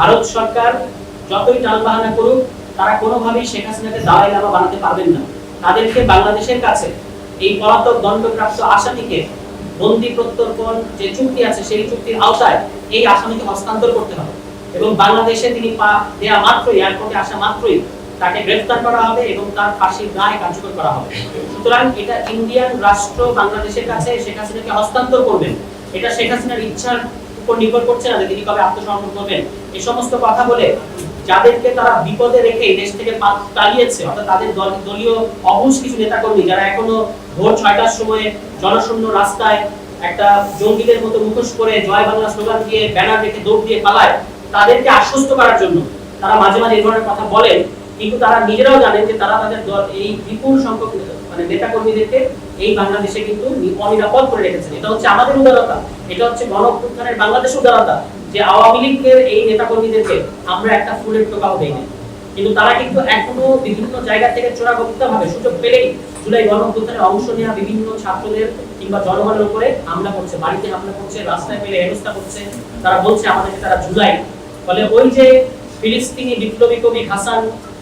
ভারত সরকার যতই টালবাহানা করুক তারা কোনোভাবেই শেখ হাসিনাকে দালাই লামা বানাতে পারবেন না। তাদেরকে বাংলাদেশের কাছে এই পলাতক দণ্ডপ্রাপ্ত আসামিকে বন্দি প্রত্যর্পণ যে চুক্তি আছে সেই চুক্তির আওতায় এই আসামিকে হস্তান্তর করতে হবে এবং বাংলাদেশে তিনি পা দেয়া মাত্রই, এয়ারপোর্টে আসা মাত্রই তাকে গ্রেফতার করা হবে এবং তার ফাঁসির রায় কার্যকর করা হবে। সুতরাং এটা ইন্ডিয়ান রাষ্ট্র বাংলাদেশের কাছে শেখ হাসিনাকে হস্তান্তর করবেন, এটা শেখ হাসিনার ইচ্ছার উপর নির্ভর করছে না যে তিনি কবে আত্মসমর্পণ করবেন। এই সমস্ত কথা বলে যাদেরকে তারা বিপদে রেখে দেশ থেকে পালিয়েছে, অর্থাৎ তাদের দলীয় অবুঝ কিছু নেতাকর্মী যারা এখনো ভোর 6টার সময় জনশূন্য রাস্তায় একটা জঙ্গিদের মতো মুখোশ করে জয় বাংলা স্লোগান দিয়ে ব্যানার রেখে দৌড় দিয়ে পালায়, তাদেরকে আশ্বস্ত করার জন্য তারা মাঝে মাঝে এই ধরনের কথা বলেন, কিন্তু তারা নিজেরাও জানেন যে তারা তাদের দল এই বিপুল সংখ্যক নেতাকর্মীদেরকে এই বাংলাদেশে কিন্তু অনিরাপদ করে রেখেছেন। এটা হচ্ছে আমাদের উদারতা, এটা হচ্ছে গণঅভ্যুত্থানের বাংলাদেশের উদারতা যে আওয়ামী লীগের এই নেতাকর্মীদেরকে আমরা একটা ফুলের টোকাও দেই না। কিন্তু তারা কিন্তু এখনো বিভিন্ন জায়গা থেকে চোরাগোপ্তভাবে সুযোগ পেলেই জুলাই গণঅভ্যুত্থানে অংশ নেওয়া বিভিন্ন ছাত্রদের কিংবা জনগণের উপরে হামলা করছে, বাড়িতে হামলা করছে, রাস্তায় পেলে হেনস্থা করছে। তারা বলছে আমাদেরকে তারা জুলাই। ফলে ওই যে ফিলিস্তিনি বিপ্লবী কবি হাসান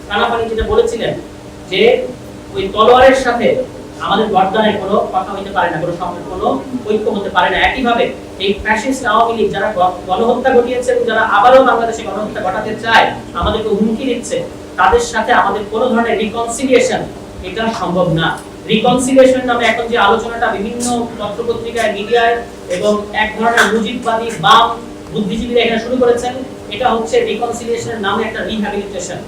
কানাপানি যেটা বলেছিলেন যে ওই তলোয়ারের সাথে আমাদের গর্দানের কোনো কথা হইতে পারে না, কোনো ঐক্য হতে পারে না। একইভাবে এই ফ্যাসিস্ট আওয়ামী লীগ যারা গণহত্যা ঘটিয়েছে এবং যারা আবারও বাংলাদেশে গণহত্যা ঘটাতে চায়, আমাদেরকে হুমকি দিচ্ছে, তাদের সাথে আমাদের কোনো ধরনের রিকনসিলিয়েশন এটা সম্ভব না। রিকনসিলিয়েশন নামে এখন যে আলোচনাটা বিভিন্ন পত্রপত্রিকায়, মিডিয়ায় এবং এক ধরনের মুজিববাদী বাম বুদ্ধিজীবীরা এখানে শুরু করেছেন, এটা হচ্ছে রিকনসিলিয়েশনের নামে একটা রিহ্যাবিলিটেশন।